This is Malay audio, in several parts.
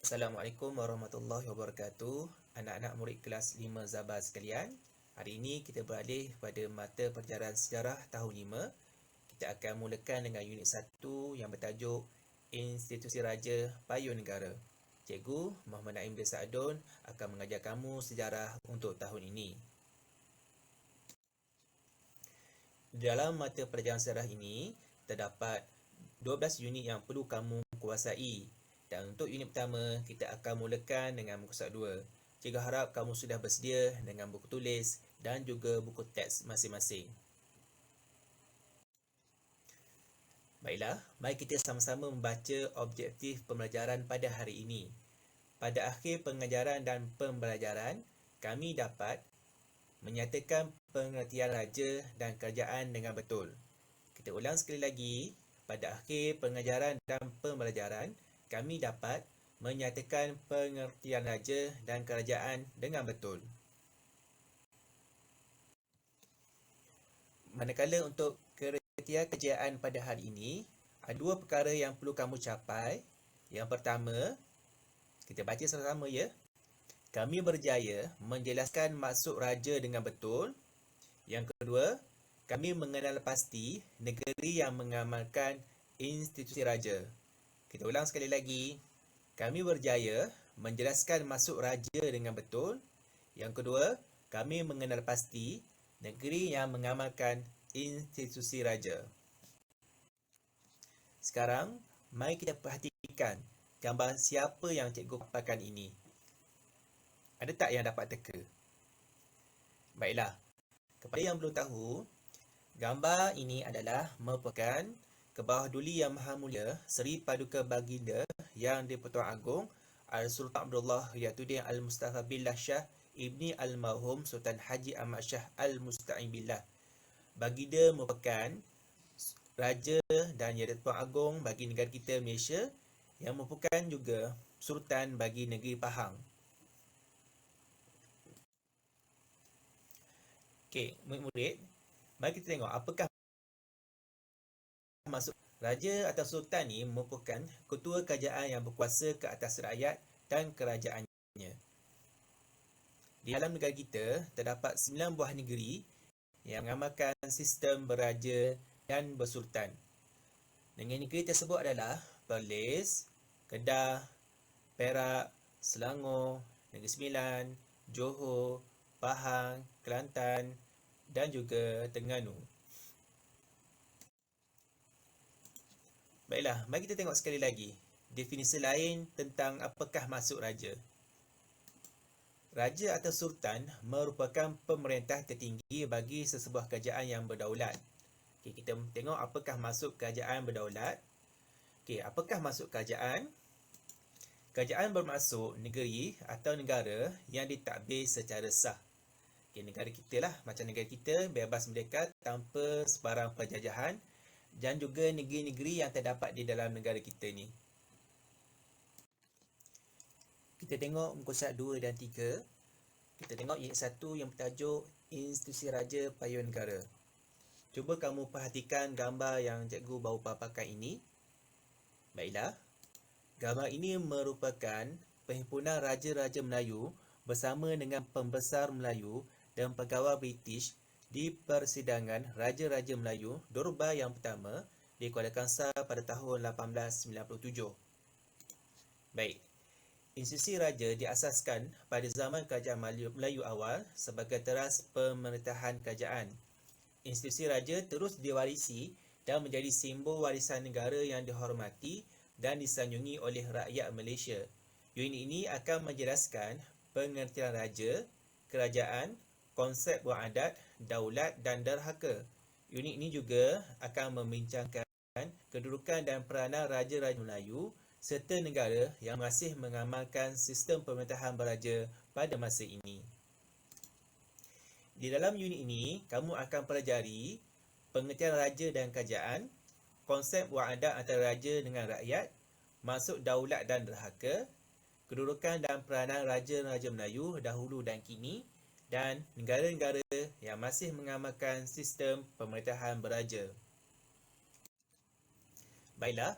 Assalamualaikum warahmatullahi wabarakatuh. Anak-anak murid kelas 5 Zabar sekalian. Hari ini kita beralih pada mata pelajaran sejarah tahun 5. Kita akan mulakan dengan unit 1 yang bertajuk Institusi Raja Payung Negara. Cikgu Muhammad Naim bin Sa'adun akan mengajar kamu sejarah untuk tahun ini. Dalam mata pelajaran sejarah ini, terdapat 12 unit yang perlu kamu kuasai. Dan untuk unit pertama, kita akan mulakan dengan muka surat 2. Cikgu harap kamu sudah bersedia dengan buku tulis dan juga buku teks masing-masing. Baiklah, mari kita sama-sama membaca objektif pembelajaran pada hari ini. Pada akhir pengajaran dan pembelajaran, kami dapat menyatakan pengertian raja dan kerajaan dengan betul. Kita ulang sekali lagi. Pada akhir pengajaran dan pembelajaran, kami dapat menyatakan pengertian raja dan kerajaan dengan betul. Manakala untuk kriteria kerjaan pada hari ini, ada dua perkara yang perlu kamu capai. Yang pertama, kita baca sama-sama ya. Kami berjaya menjelaskan maksud raja dengan betul. Yang kedua, kami mengenal pasti negeri yang mengamalkan institusi raja. Kita ulang sekali lagi. Kami berjaya menjelaskan maksud raja dengan betul. Yang kedua, kami mengenal pasti negeri yang mengamalkan institusi raja. Sekarang, mari kita perhatikan gambar siapa yang cikgu paparkan ini. Ada tak yang dapat teka? Baiklah, kepada yang belum tahu, gambar ini adalah merupakan Kebawah Duli Yang Maha Mulia Seri Paduka Baginda Yang di-Pertuan Agong Al-Sultan Abdullah Riyatuddin Al-Mustafa Billah Shah Ibni Al-Marhum Sultan Haji Ahmad Shah Al-Musta'in Billah. Baginda merupakan Raja dan Yang di-Pertuan Agong bagi negara kita Malaysia, yang merupakan juga Sultan bagi negeri Pahang. Okey, murid-murid, mari kita tengok apakah maksud raja atau sultan ni. Merupakan ketua kerajaan yang berkuasa ke atas rakyat dan kerajaannya. Di dalam negara kita terdapat 9 buah negeri yang mengamalkan sistem beraja dan bersultan. Negeri tersebut adalah Perlis, Kedah, Perak, Selangor, Negeri Sembilan, Johor, Pahang, Kelantan dan juga Terengganu. Baiklah, mari kita tengok sekali lagi definisi lain tentang apakah maksud raja. Raja atau sultan merupakan pemerintah tertinggi bagi sesebuah kerajaan yang berdaulat. Okey, kita tengok apakah maksud kerajaan berdaulat. Okey, apakah maksud kerajaan? Kerajaan bermaksud negeri atau negara yang ditadbir secara sah. Okey, negara kita lah, macam negara kita bebas merdeka tanpa sebarang penjajahan, dan juga negeri-negeri yang terdapat di dalam negara kita ni. Kita tengok muka surat 2 dan 3. Kita tengok unit 1 yang bertajuk Institusi Raja Payung Negara. Cuba kamu perhatikan gambar yang cikgu baru paparkan ini. Baiklah, gambar ini merupakan perhimpunan Raja-Raja Melayu bersama dengan pembesar Melayu dan pegawai British di persidangan Raja-Raja Melayu Dorba yang pertama di Kuala Kangsar pada tahun 1897. Baik, institusi raja diasaskan pada zaman kerajaan Melayu awal sebagai teras pemerintahan kerajaan. Institusi raja terus diwarisi dan menjadi simbol warisan negara yang dihormati dan disanjungi oleh rakyat Malaysia. Unit ini akan menjelaskan pengertian raja, kerajaan, konsep beradat, daulat dan derhaka. Unit ini juga akan membincangkan kedudukan dan peranan Raja-Raja Melayu serta negara yang masih mengamalkan sistem pemerintahan beraja pada masa ini. Di dalam unit ini, kamu akan pelajari pengertian raja dan kerajaan, konsep wa'adat antara raja dengan rakyat, maksud daulat dan derhaka, kedudukan dan peranan Raja-Raja Melayu dahulu dan kini, dan negara-negara yang masih mengamalkan sistem pemerintahan beraja. Baiklah,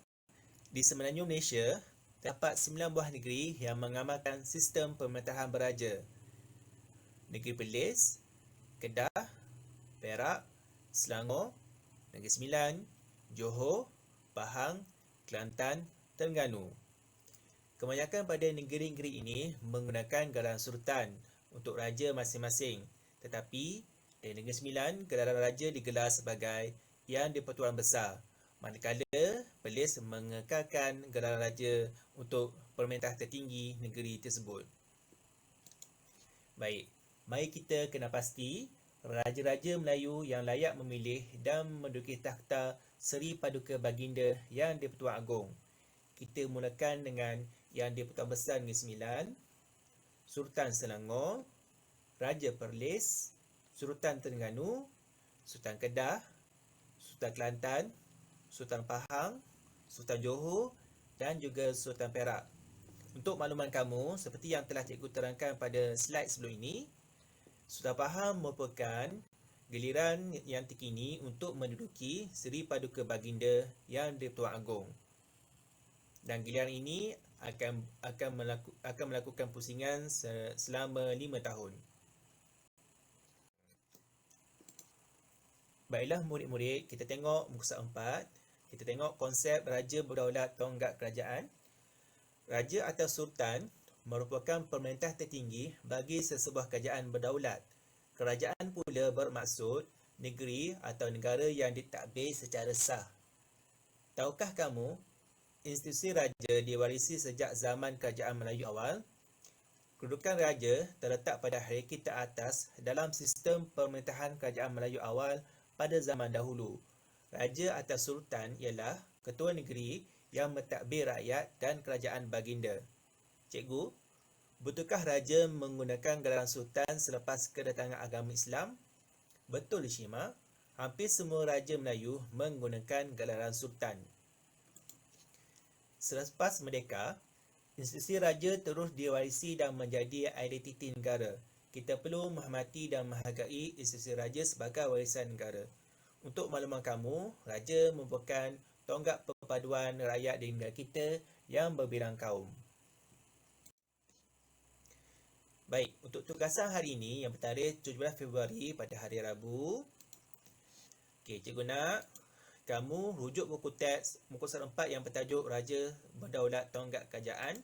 di Semenanjung Malaysia terdapat 9 buah negeri yang mengamalkan sistem pemerintahan beraja. Negeri Perlis, Kedah, Perak, Selangor, Negeri Sembilan, Johor, Pahang, Kelantan, Terengganu. Kebanyakan pada negeri-negeri ini menggunakan gelaran sultan untuk raja masing-masing. Tetapi di Negeri Sembilan, gelaran raja digelar sebagai Yang di-Pertuan Besar. Manakala Perlis mengekalkan gelaran raja untuk pemerintah tertinggi negeri tersebut. Baik, mari kita kena pasti raja-raja Melayu yang layak memilih dan menduduki takhta Seri Paduka Baginda Yang di-Pertuan Agong. Kita mulakan dengan Yang di-Pertuan Besar Negeri Sembilan, Sultan Selangor, Raja Perlis, Sultan Terengganu, Sultan Kedah, Sultan Kelantan, Sultan Pahang, Sultan Johor dan juga Sultan Perak. Untuk makluman kamu, seperti yang telah cikgu terangkan pada slide sebelum ini, Sultan Pahang merupakan giliran yang terkini untuk menduduki Seri Paduka Baginda Yang di-Pertuan Agong. Dan giliran ini akan melakukan pusingan selama 5 tahun. Baiklah murid-murid, kita tengok muka surat 4. Kita tengok konsep raja berdaulat tonggak kerajaan. Raja atau sultan merupakan pemerintah tertinggi bagi sesebuah kerajaan berdaulat. Kerajaan pula bermaksud negeri atau negara yang ditadbir secara sah. Tahukah kamu, institusi raja diwarisi sejak zaman kerajaan Melayu awal? Kedudukan raja terletak pada hierarki teratas dalam sistem pemerintahan kerajaan Melayu awal pada zaman dahulu. Raja atau sultan ialah ketua negeri yang mentadbir rakyat dan kerajaan baginda. Cikgu, betulkah raja menggunakan gelaran sultan selepas kedatangan agama Islam? Betul, Shima. Hampir semua raja Melayu menggunakan gelaran sultan. Selepas merdeka, institusi raja terus diwarisi dan menjadi identiti negara. Kita perlu menghormati dan menghargai institusi raja sebagai warisan negara. Untuk makluman kamu, raja merupakan tonggak perpaduan rakyat di negara kita yang berbilang kaum. Baik, untuk tugasan hari ini yang bertarikh 17 Februari pada hari Rabu. Okey, cikgu nak kamu rujuk buku teks muka surat 4 yang bertajuk Raja Berdaulat Tonggak Kerajaan.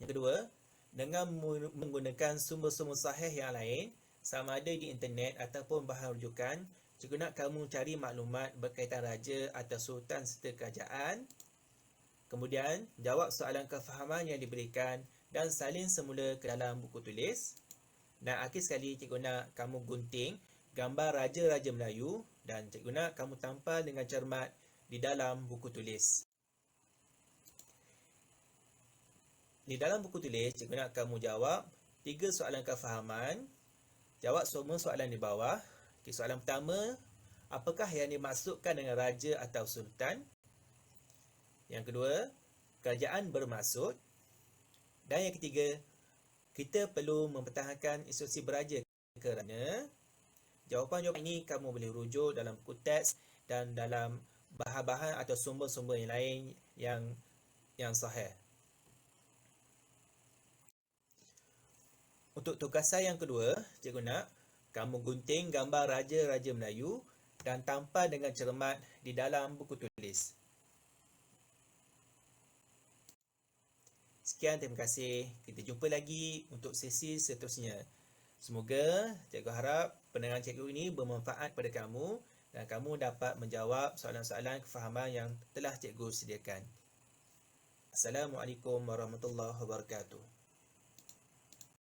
Yang kedua, dengan menggunakan sumber-sumber sahih yang lain, sama ada di internet ataupun bahan rujukan, cikgu nak kamu cari maklumat berkaitan raja atau sultan serta kerajaan. Kemudian, jawab soalan kefahaman yang diberikan dan salin semula ke dalam buku tulis. Dan akhir sekali, cikgu nak kamu gunting gambar raja-raja Melayu dan cikgu nak kamu tampal dengan cermat di dalam buku tulis. Di dalam buku tulis, cikgu nak kamu jawab 3 soalan kefahaman. Jawab semua soalan di bawah. Okay, soalan pertama, apakah yang dimaksudkan dengan raja atau sultan? Yang kedua, kerajaan bermaksud. Dan yang ketiga, kita perlu mempertahankan institusi beraja kerana. Jawapan-jawapan ini kamu boleh rujuk dalam buku teks dan dalam bahan-bahan atau sumber-sumber yang lain yang sahih. Untuk tugasan yang kedua, cikgu nak kamu gunting gambar raja-raja Melayu dan tampal dengan cermat di dalam buku tulis. Sekian, terima kasih. Kita jumpa lagi untuk sesi seterusnya. Semoga cikgu harap penerangan cikgu ini bermanfaat pada kamu dan kamu dapat menjawab soalan-soalan kefahaman yang telah cikgu sediakan. Assalamualaikum warahmatullahi wabarakatuh.